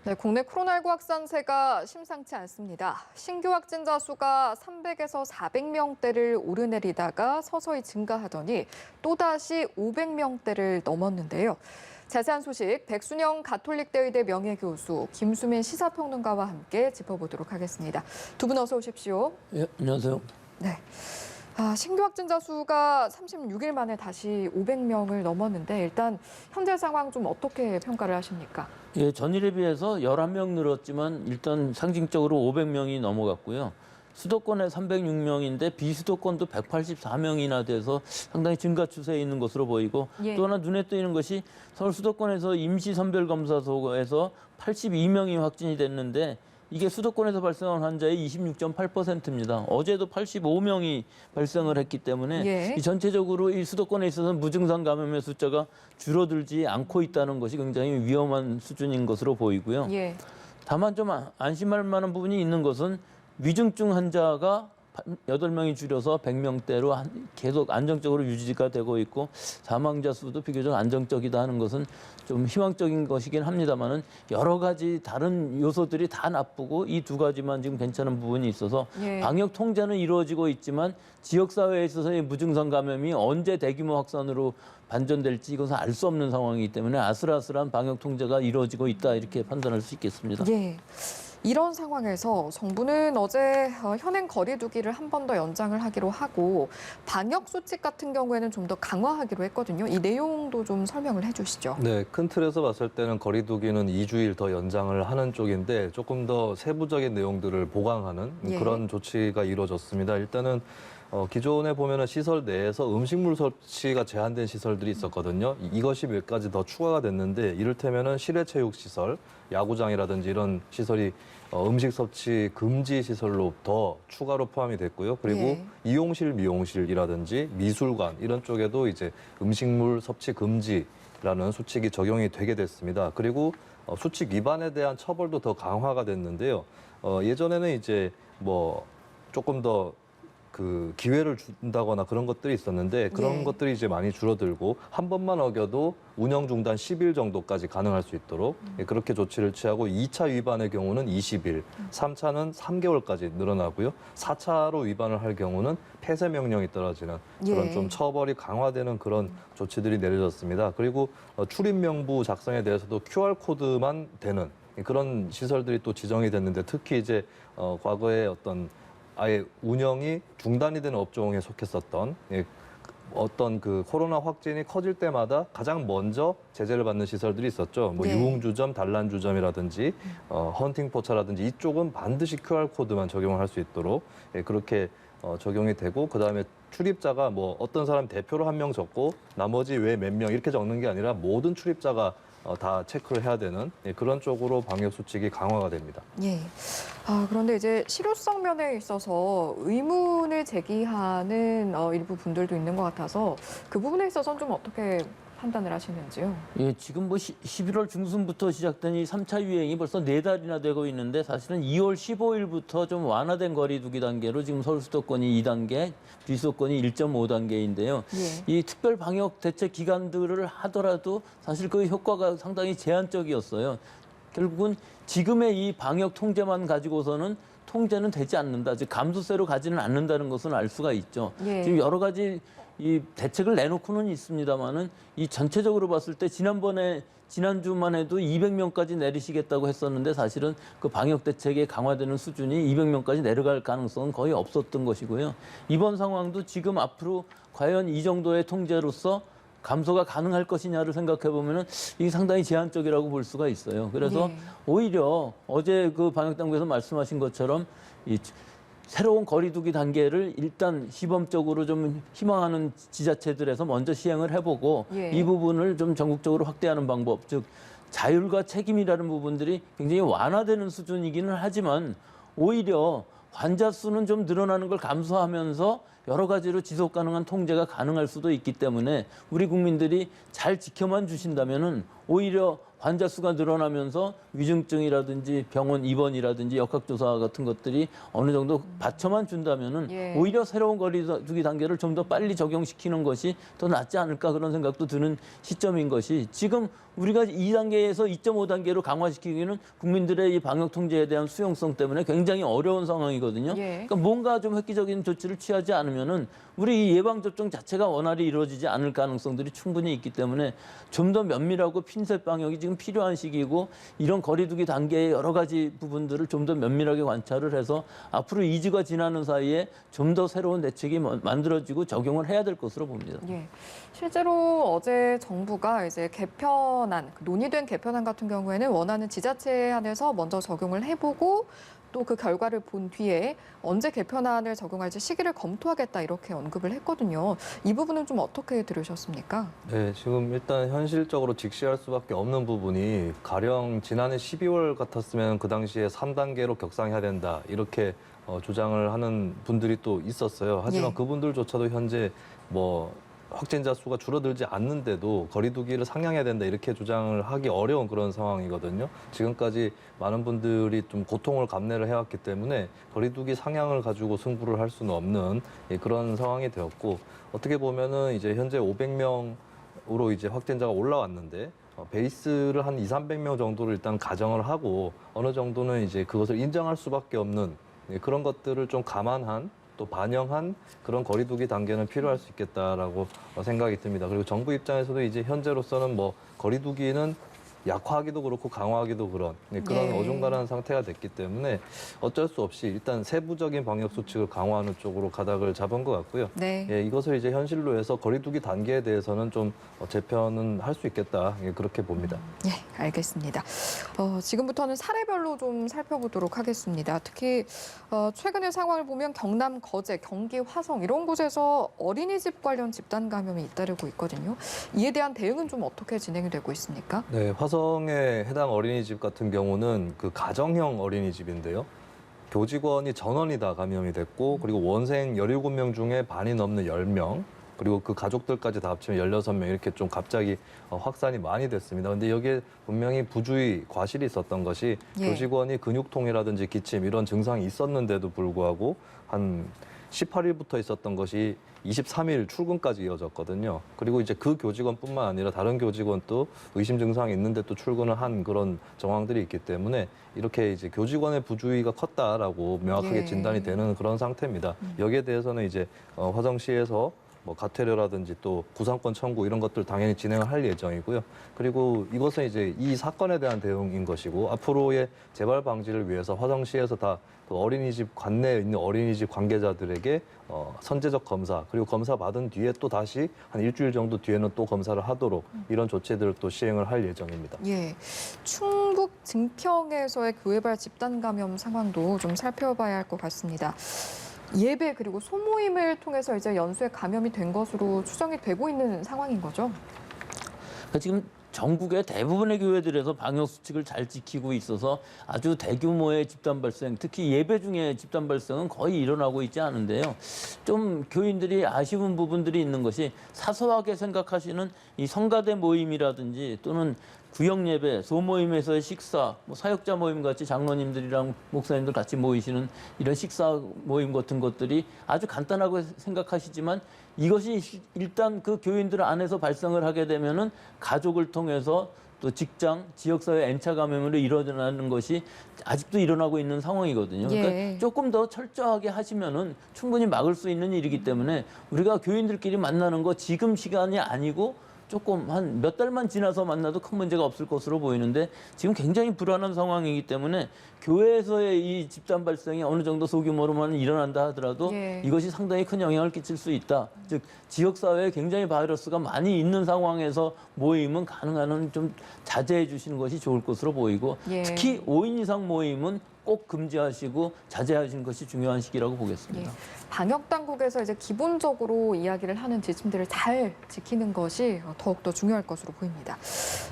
네, 국내 코로나19 확산세가 심상치 않습니다. 신규 확진자 수가 300에서 400명대를 오르내리다가 서서히 증가하더니 또다시 500명대를 넘었는데요. 자세한 소식 백순영 가톨릭대의대 명예교수, 김수민 시사평론가와 함께 짚어보도록 하겠습니다. 두 분 어서 오십시오. 예, 안녕하세요. 네. 신규 확진자 수가 36일 만에 다시 500명을 넘었는데 일단 현재 상황 좀 어떻게 평가를 하십니까? 예, 전일에 비해서 11명 늘었지만 일단 상징적으로 500명이 넘어갔고요. 수도권에 306명인데 비수도권도 184명이나 돼서 상당히 증가 추세에 있는 것으로 보이고 예. 또 하나 눈에 띄는 것이 서울 수도권에서 임시선별검사소에서 82명이 확진이 됐는데 이게 수도권에서 발생한 환자의 26.8%입니다. 어제도 85명이 발생을 했기 때문에 예. 이 전체적으로 이 수도권에 있어서 무증상 감염의 숫자가 줄어들지 않고 있다는 것이 굉장히 위험한 수준인 것으로 보이고요. 예. 다만 좀 안심할 만한 부분이 있는 것은 위중증 환자가 8명이 줄여서 100명대로 계속 안정적으로 유지가 되고 있고 사망자 수도 비교적 안정적이다 하는 것은 좀 희망적인 것이긴 합니다만은 여러 가지 다른 요소들이 다 나쁘고 이 두 가지만 지금 괜찮은 부분이 있어서 예. 방역 통제는 이루어지고 있지만 지역 사회에 있어서의 무증상 감염이 언제 대규모 확산으로 반전될지 이것은 알 수 없는 상황이기 때문에 아슬아슬한 방역 통제가 이루어지고 있다 이렇게 판단할 수 있겠습니다. 예. 이런 상황에서 정부는 어제 현행 거리두기를 한 번 더 연장을 하기로 하고 방역 수칙 같은 경우에는 좀 더 강화하기로 했거든요. 이 내용도 좀 설명을 해주시죠. 네, 큰 틀에서 봤을 때는 거리두기는 2주일 더 연장을 하는 쪽인데 조금 더 세부적인 내용들을 보강하는 예. 그런 조치가 이루어졌습니다. 일단은 기존에 보면은 시설 내에서 음식물 섭취가 제한된 시설들이 있었거든요. 이것이 몇 가지 더 추가가 됐는데 이를테면은 실외체육시설, 야구장이라든지 이런 시설이 음식 섭취 금지 시설로 더 추가로 포함이 됐고요. 그리고 예. 이용실, 미용실이라든지 미술관 이런 쪽에도 이제 음식물 섭취 금지라는 수칙이 적용이 되게 됐습니다. 그리고 수칙 위반에 대한 처벌도 더 강화가 됐는데요. 예전에는 이제 뭐 조금 더 그 기회를 준다거나 그런 것들이 있었는데 그런 예. 것들이 이제 많이 줄어들고 한 번만 어겨도 운영 중단 10일 정도까지 가능할 수 있도록 그렇게 조치를 취하고 2차 위반의 경우는 20일, 3차는 3개월까지 늘어나고요. 4차로 위반을 할 경우는 폐쇄 명령이 떨어지는 그런 예. 좀 처벌이 강화되는 그런 조치들이 내려졌습니다. 그리고 출입 명부 작성에 대해서도 QR 코드만 되는 그런 시설들이 또 지정이 됐는데 특히 이제 과거에 어떤 아예 운영이 중단이 되는 업종에 속했었던 어떤 그 코로나 확진이 커질 때마다 가장 먼저 제재를 받는 시설들이 있었죠. 뭐 네. 유흥주점, 단란주점이라든지 헌팅포차라든지 이쪽은 반드시 QR코드만 적용을 할 수 있도록 그렇게 적용이 되고 그다음에 출입자가 뭐 어떤 사람 대표로 한 명 적고 나머지 외 몇 명 이렇게 적는 게 아니라 모든 출입자가 다 체크를 해야 되는 그런 쪽으로 방역 수칙이 강화가 됩니다. 예. 그런데 이제 실효성 면에 있어서 의문을 제기하는 일부 분들도 있는 것 같아서 그 부분에 있어서는 좀 어떻게 판단을 하시는지요? 예, 지금 뭐 11월 중순부터 시작된 이 3차 유행이 벌써 4달이나 되고 있는데 사실은 2월 15일부터 좀 완화된 거리두기 단계로 지금 서울 수도권이 2단계, 비수도권이 1.5단계인데요. 예. 이 특별 방역 대책 기간들을 하더라도 사실 그 효과가 상당히 제한적이었어요. 결국은 지금의 이 방역 통제만 가지고서는 통제는 되지 않는다. 즉 감소세로 가지는 않는다는 것은 알 수가 있죠. 예. 지금 여러 가지 이 대책을 내놓고는 있습니다만은 이 전체적으로 봤을 때 지난주만 해도 200명까지 내리시겠다고 했었는데 사실은 그 방역 대책의 강화되는 수준이 200명까지 내려갈 가능성은 거의 없었던 것이고요. 이번 상황도 지금 앞으로 과연 이 정도의 통제로서 감소가 가능할 것이냐를 생각해 보면은 이게 상당히 제한적이라고 볼 수가 있어요. 그래서 예. 오히려 어제 그 방역 당국에서 말씀하신 것처럼 이 새로운 거리두기 단계를 일단 시범적으로 좀 희망하는 지자체들에서 먼저 시행을 해보고 예. 이 부분을 좀 전국적으로 확대하는 방법, 즉 자율과 책임이라는 부분들이 굉장히 완화되는 수준이기는 하지만 오히려 환자 수는 좀 늘어나는 걸 감수하면서 여러 가지로 지속 가능한 통제가 가능할 수도 있기 때문에 우리 국민들이 잘 지켜만 주신다면은 오히려 환자 수가 늘어나면서 위중증이라든지 병원 입원이라든지 역학조사 같은 것들이 어느 정도 받쳐만 준다면은 예. 오히려 새로운 거리두기 단계를 좀 더 빨리 적용시키는 것이 더 낫지 않을까 그런 생각도 드는 시점인 것이 지금 우리가 2단계에서 2.5단계로 강화시키기는 국민들의 이 방역 통제에 대한 수용성 때문에 굉장히 어려운 상황이거든요. 예. 그러니까 뭔가 좀 획기적인 조치를 취하지 않으면은 우리 이 예방 접종 자체가 원활히 이루어지지 않을 가능성들이 충분히 있기 때문에 좀 더 면밀하고 핀셋 방역이 지금 필요한 시기이고 이런 거리두기 단계의 여러 가지 부분들을 좀 더 면밀하게 관찰을 해서 앞으로 2주가 지나는 사이에 좀 더 새로운 대책이 만들어지고 적용을 해야 될 것으로 봅니다. 예. 실제로 어제 정부가 이제 개편안, 논의된 개편안 같은 경우에는 원하는 지자체 안에서 먼저 적용을 해보고 또 그 결과를 본 뒤에 언제 개편안을 적용할지 시기를 검토하겠다 이렇게 언급을 했거든요. 이 부분은 좀 어떻게 들으셨습니까? 네, 지금 일단 현실적으로 직시할 수밖에 없는 부분이 가령 지난해 12월 같았으면 그 당시에 3단계로 격상해야 된다 이렇게 주장을 하는 분들이 또 있었어요. 하지만 예. 그분들조차도 현재 뭐 확진자 수가 줄어들지 않는데도 거리두기를 상향해야 된다 이렇게 주장을 하기 어려운 그런 상황이거든요. 지금까지 많은 분들이 좀 고통을 감내를 해왔기 때문에 거리두기 상향을 가지고 승부를 할 수는 없는 그런 상황이 되었고 어떻게 보면은 이제 현재 500명으로 이제 확진자가 올라왔는데 베이스를 한 200~300명 정도를 일단 가정을 하고 어느 정도는 이제 그것을 인정할 수밖에 없는 그런 것들을 좀 감안한 또 반영한 그런 거리두기 단계는 필요할 수 있겠다라고 생각이 듭니다. 그리고 정부 입장에서도 이제 현재로서는 뭐 거리두기는 약화하기도 그렇고 강화하기도 그런 예. 어중간한 상태가 됐기 때문에 어쩔 수 없이 일단 세부적인 방역 수칙을 강화하는 쪽으로 가닥을 잡은 것 같고요. 네. 예, 이것을 이제 현실로 해서 거리두기 단계에 대해서는 좀 재편은 할 수 있겠다 그렇게 봅니다. 예, 알겠습니다. 지금부터는 사례별로 좀 살펴보도록 하겠습니다. 특히 최근의 상황을 보면 경남 거제, 경기 화성 이런 곳에서 어린이집 관련 집단 감염이 잇따르고 있거든요. 이에 대한 대응은 좀 어떻게 진행이 되고 있습니까? 네, 화성에 해당 어린이집 같은 경우는 그 가정형 어린이집인데요. 교직원이 전원이 다 감염이 됐고 그리고 원생 17명 중에 반이 넘는 10명 그리고 그 가족들까지 다 합치면 16명 이렇게 좀 갑자기 확산이 많이 됐습니다. 근데 여기에 분명히 부주의, 과실이 있었던 것이 예. 교직원이 근육통이라든지 기침 이런 증상이 있었는데도 불구하고 한 18일부터 있었던 것이 23일 출근까지 이어졌거든요. 그리고 이제 그 교직원뿐만 아니라 다른 교직원도 의심 증상이 있는데 또 출근을 한 그런 정황들이 있기 때문에 이렇게 이제 교직원의 부주의가 컸다라고 명확하게 예. 진단이 되는 그런 상태입니다. 여기에 대해서는 이제 화성시에서 뭐 가태료라든지 또 구상권 청구 이런 것들 당연히 진행을 할 예정이고요. 그리고 이것은 이제 이 사건에 대한 대응인 것이고 앞으로의 재발 방지를 위해서 화성시에서 다 그 어린이집 관내에 있는 어린이집 관계자들에게 선제적 검사 그리고 검사 받은 뒤에 또 다시 한 일주일 정도 뒤에는 또 검사를 하도록 이런 조치들을 또 시행을 할 예정입니다. 예, 충북 증평에서의 교회발 집단 감염 상황도 좀 살펴봐야 할 것 같습니다. 예배 그리고 소모임을 통해서 이제 연수에 감염이 된 것으로 추정이 되고 있는 상황인 거죠. 그러니까 지금 전국의 대부분의 교회들에서 방역 수칙을 잘 지키고 있어서 아주 대규모의 집단 발생, 특히 예배 중에 집단 발생은 거의 일어나고 있지 않은데요. 좀 교인들이 아쉬운 부분들이 있는 것이 사소하게 생각하시는 이 성가대 모임이라든지 또는 구역 예배, 소모임에서의 식사, 뭐 사역자 모임 같이 장로님들이랑 목사님들 같이 모이시는 이런 식사 모임 같은 것들이 아주 간단하고 생각하시지만 이것이 일단 그 교인들 안에서 발생을 하게 되면은 가족을 통해서 또 직장, 지역사회 N차 감염으로 일어나는 것이 아직도 일어나고 있는 상황이거든요. 그러니까 예. 조금 더 철저하게 하시면은 충분히 막을 수 있는 일이기 때문에 우리가 교인들끼리 만나는 거 지금 시간이 아니고 조금 한 몇 달만 지나서 만나도 큰 문제가 없을 것으로 보이는데 지금 굉장히 불안한 상황이기 때문에 교회에서의 이 집단 발생이 어느 정도 소규모로만 일어난다 하더라도 예. 이것이 상당히 큰 영향을 끼칠 수 있다. 즉 지역사회에 굉장히 바이러스가 많이 있는 상황에서 모임은 가능한 한 좀 자제해 주시는 것이 좋을 것으로 보이고 예. 특히 5인 이상 모임은 꼭 금지하시고 자제하시는 것이 중요한 시기라고 예. 보겠습니다. 방역 당국에서 이제 기본적으로 이야기를 하는 지침들을 잘 지키는 것이 더욱더 중요할 것으로 보입니다.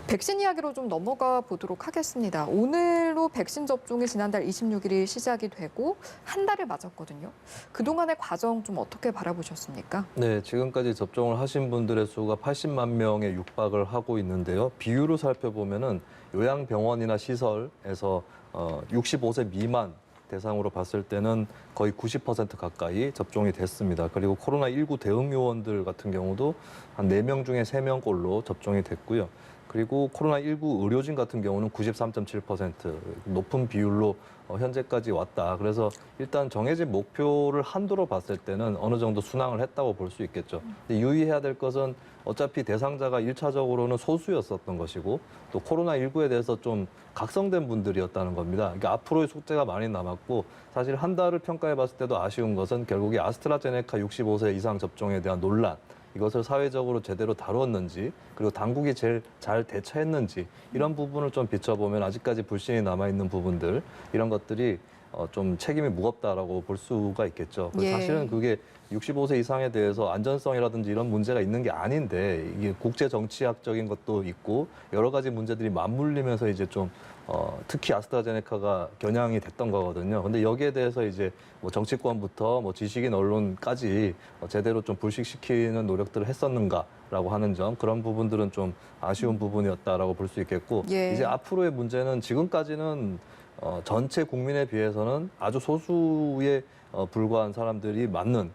백신 이야기로 좀 넘어가 보도록 하겠습니다. 오늘로 백신 접종이 지난달 26일이 시작이 되고 한 달을 맞았거든요. 그동안의 과정 좀 어떻게 바라보셨습니까? 네, 지금까지 접종을 하신 분들의 수가 80만 명에 육박을 하고 있는데요. 비율을 살펴보면은 요양병원이나 시설에서 65세 미만 대상으로 봤을 때는 거의 90% 가까이 접종이 됐습니다. 그리고 코로나19 대응 요원들 같은 경우도 한 4명 중에 3명꼴로 접종이 됐고요. 그리고 코로나19 의료진 같은 경우는 93.7% 높은 비율로 현재까지 왔다. 그래서 일단 정해진 목표를 한도로 봤을 때는 어느 정도 순항을 했다고 볼 수 있겠죠. 근데 유의해야 될 것은 어차피 대상자가 1차적으로는 소수였었던 것이고 또 코로나19에 대해서 좀 각성된 분들이었다는 겁니다. 그러니까 앞으로의 숙제가 많이 남았고 사실 한 달을 평가해 봤을 때도 아쉬운 것은 결국에 아스트라제네카 65세 이상 접종에 대한 논란 이것을 사회적으로 제대로 다루었는지 그리고 당국이 제일 잘 대처했는지 이런 부분을 좀 비춰보면 아직까지 불신이 남아있는 부분들 이런 것들이 좀 책임이 무겁다라고 볼 수가 있겠죠. 예. 사실은 그게 65세 이상에 대해서 안전성이라든지 이런 문제가 있는 게 아닌데 이게 국제 정치학적인 것도 있고 여러 가지 문제들이 맞물리면서 이제 좀 특히 아스트라제네카가 겨냥이 됐던 거거든요. 근데 여기에 대해서 이제 뭐 정치권부터 뭐 지식인 언론까지 제대로 좀 불식시키는 노력들을 했었는가라고 하는 점 그런 부분들은 좀 아쉬운 부분이었다라고 볼 수 있겠고 예. 이제 앞으로의 문제는 지금까지는 전체 국민에 비해서는 아주 소수의 불과한 사람들이 맞는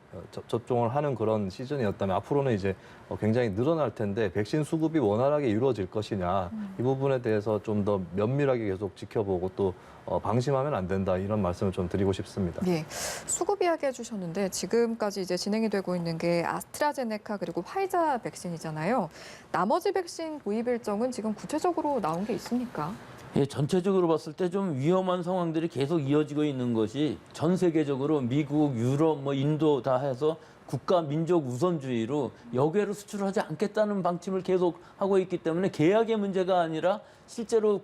접종을 하는 그런 시즌이었다면 앞으로는 이제 굉장히 늘어날 텐데 백신 수급이 원활하게 이루어질 것이냐 이 부분에 대해서 좀 더 면밀하게 계속 지켜보고 또 방심하면 안 된다 이런 말씀을 좀 드리고 싶습니다. 예, 수급 이야기 해주셨는데 지금까지 이제 진행이 되고 있는 게 아스트라제네카 그리고 화이자 백신이잖아요. 나머지 백신 도입 일정은 지금 구체적으로 나온 게 있습니까? 예, 전체적으로 봤을 때 좀 위험한 상황들이 계속 이어지고 있는 것이 전 세계적으로 미국, 유럽, 뭐 인도 다 해서 국가 민족 우선주의로 여기로 수출하지 않겠다는 방침을 계속 하고 있기 때문에 계약의 문제가 아니라 실제로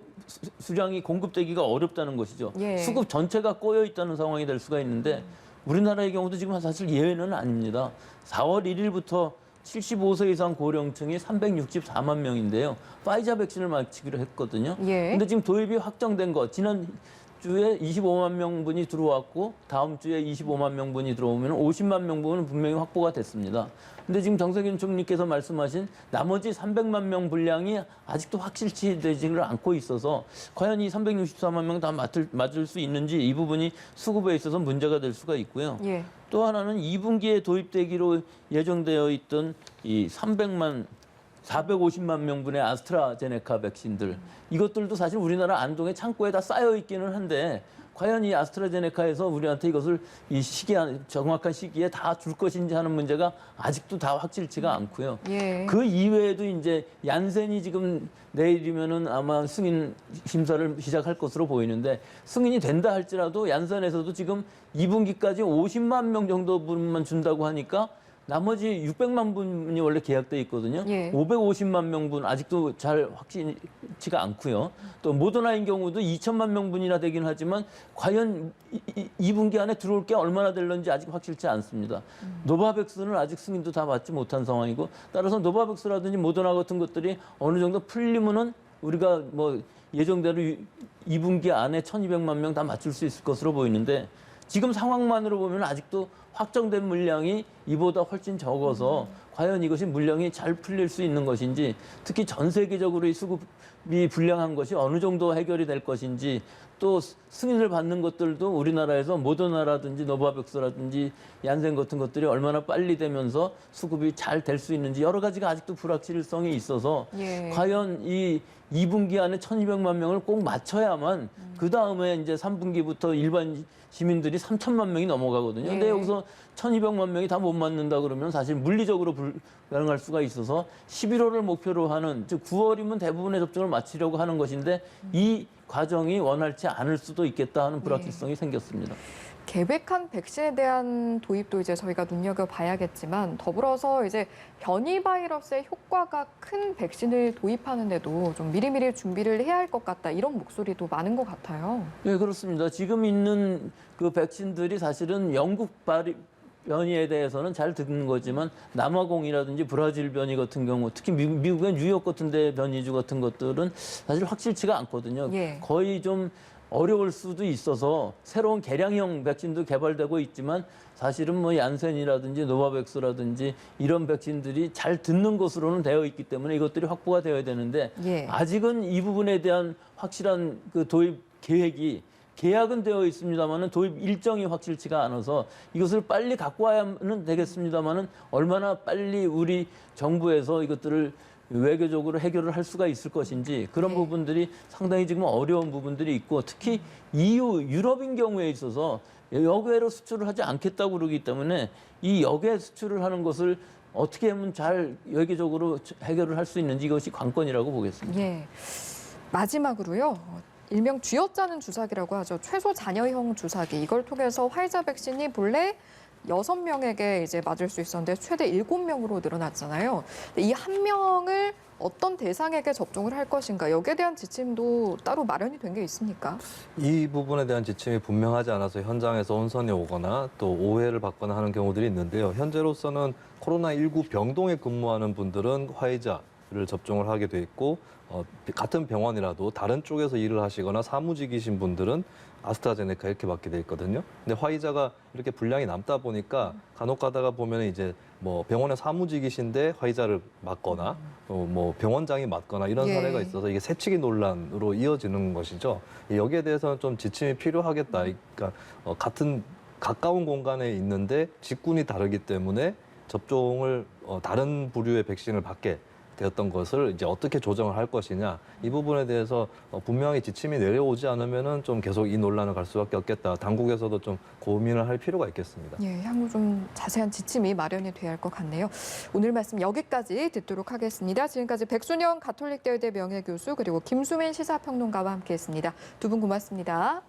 수량이 공급되기가 어렵다는 것이죠. 예. 수급 전체가 꼬여 있다는 상황이 될 수가 있는데 우리나라의 경우도 지금 사실 예외는 아닙니다. 4월 1일부터 75세 이상 고령층이 364만 명인데요. 파이자 백신을 맞히기로 했거든요. 예. 근데 지금 도입이 확정된 거 지난 주에 25만 명분이 들어왔고 다음 주에 25만 명분이 들어오면 50만 명분은 분명히 확보가 됐습니다. 근데 지금 정세균 총리께서 말씀하신 나머지 300만 명 분량이 아직도 확실치 되지를 않고 있어서 과연 이 364만 명 다 맞을 수 있는지 이 부분이 수급에 있어서 문제가 될 수가 있고요. 예. 또 하나는 2분기에 도입되기로 예정되어 있던 이 450만 명분의 아스트라제네카 백신들 이것들도 사실 우리나라 안동의 창고에 다 쌓여 있기는 한데 과연 이 아스트라제네카에서 우리한테 이것을 이 정확한 시기에 다 줄 것인지 하는 문제가 아직도 다 확실치가 않고요. 예. 그 이외에도 이제 얀센이 지금 내일이면은 아마 승인 심사를 시작할 것으로 보이는데 승인이 된다 할지라도 얀센에서도 지금 2분기까지 50만 명 정도 분만 준다고 하니까 나머지 600만 분이 원래 계약돼 있거든요. 예. 550만 명분 아직도 잘 확실치가 않고요. 또 모더나인 경우도 2천만 명분이나 되긴 하지만 과연 2분기 안에 들어올 게 얼마나 될런지 아직 확실치 않습니다. 노바백스는 아직 승인도 다 받지 못한 상황이고 따라서 노바백스라든지 모더나 같은 것들이 어느 정도 풀리면은 우리가 뭐 예정대로 2분기 안에 1,200만 명 다 맞출 수 있을 것으로 보이는데 지금 상황만으로 보면 아직도 확정된 물량이 이보다 훨씬 적어서 과연 이것이 물량이 잘 풀릴 수 있는 것인지 특히 전 세계적으로 이 수급이 불량한 것이 어느 정도 해결이 될 것인지 또 승인을 받는 것들도 우리나라에서 모더나라든지 노바백스라든지 얀센 같은 것들이 얼마나 빨리 되면서 수급이 잘 될 수 있는지 여러 가지가 아직도 불확실성이 있어서 예. 과연 이 2분기 안에 1,200만 명을 꼭 맞춰야만 그 다음에 이제 3분기부터 일반 시민들이 3천만 명이 넘어가거든요. 근데 예. 여기서 1,200만 명이 다 못 맞는다 그러면 사실 물리적으로 불가능할 수가 있어서 11월을 목표로 하는 즉 9월이면 대부분의 접종을 마치려고 하는 것인데 이 과정이 원활치 않을 수도 있겠다 하는 불확실성이 생겼습니다. 계획한 백신에 대한 도입도 이제 저희가 눈여겨봐야겠지만 더불어서 이제 변이 바이러스의 효과가 큰 백신을 도입하는데도 좀 미리미리 준비를 해야 할 것 같다 이런 목소리도 많은 것 같아요. 네, 그렇습니다. 지금 있는 그 백신들이 사실은 영국 변이에 대해서는 잘 듣는 거지만 남아공이라든지 브라질 변이 같은 경우, 특히 미국의 뉴욕 같은 데 변이주 같은 것들은 사실 확실치가 않거든요. 예. 거의 좀 어려울 수도 있어서 새로운 개량형 백신도 개발되고 있지만 사실은 뭐 얀센이라든지 노바백스라든지 이런 백신들이 잘 듣는 것으로는 되어 있기 때문에 이것들이 확보가 되어야 되는데 예. 아직은 이 부분에 대한 확실한 그 도입 계획이 계약은 되어 있습니다만은 도입 일정이 확실치가 않아서 이것을 빨리 갖고 와야는 되겠습니다만은 얼마나 빨리 우리 정부에서 이것들을 외교적으로 해결을 할 수가 있을 것인지 그런 네. 부분들이 상당히 지금 어려운 부분들이 있고 특히 EU, 유럽인 경우에 있어서 역외로 수출을 하지 않겠다고 그러기 때문에 이 역외 수출을 하는 것을 어떻게 하면 잘 외교적으로 해결을 할 수 있는지 이것이 관건이라고 보겠습니다. 예. 마지막으로요. 일명 쥐어짜는 주사기라고 하죠. 최소 잔여형 주사기. 이걸 통해서 화이자 백신이 본래 6명에게 이제 맞을 수 있었는데 최대 7명으로 늘어났잖아요. 이 한 명을 어떤 대상에게 접종을 할 것인가 여기에 대한 지침도 따로 마련이 된 게 있습니까? 이 부분에 대한 지침이 분명하지 않아서 현장에서 혼선이 오거나 또 오해를 받거나 하는 경우들이 있는데요. 현재로서는 코로나19 병동에 근무하는 분들은 화이자를 접종을 하게 돼 있고 같은 병원이라도 다른 쪽에서 일을 하시거나 사무직이신 분들은 아스트라제네카 이렇게 받게 돼 있거든요. 근데 화이자가 이렇게 분량이 남다 보니까 간혹 가다가 보면 이제 뭐 병원의 사무직이신데 화이자를 맞거나 뭐 병원장이 맞거나 이런 예. 사례가 있어서 이게 새치기 논란으로 이어지는 것이죠. 여기에 대해서는 좀 지침이 필요하겠다. 그러니까 같은 가까운 공간에 있는데 직군이 다르기 때문에 접종을 다른 부류의 백신을 받게 되었던 것을 이제 어떻게 조정을 할 것이냐 이 부분에 대해서 분명히 지침이 내려오지 않으면은 좀 계속 이 논란을 갈 수밖에 없겠다. 당국에서도 좀 고민을 할 필요가 있겠습니다. 예, 향후 좀 자세한 지침이 마련이 돼야 할 것 같네요. 오늘 말씀 여기까지 듣도록 하겠습니다. 지금까지 백순영 가톨릭대의대 명예교수 그리고 김수민 시사평론가와 함께했습니다. 두 분 고맙습니다.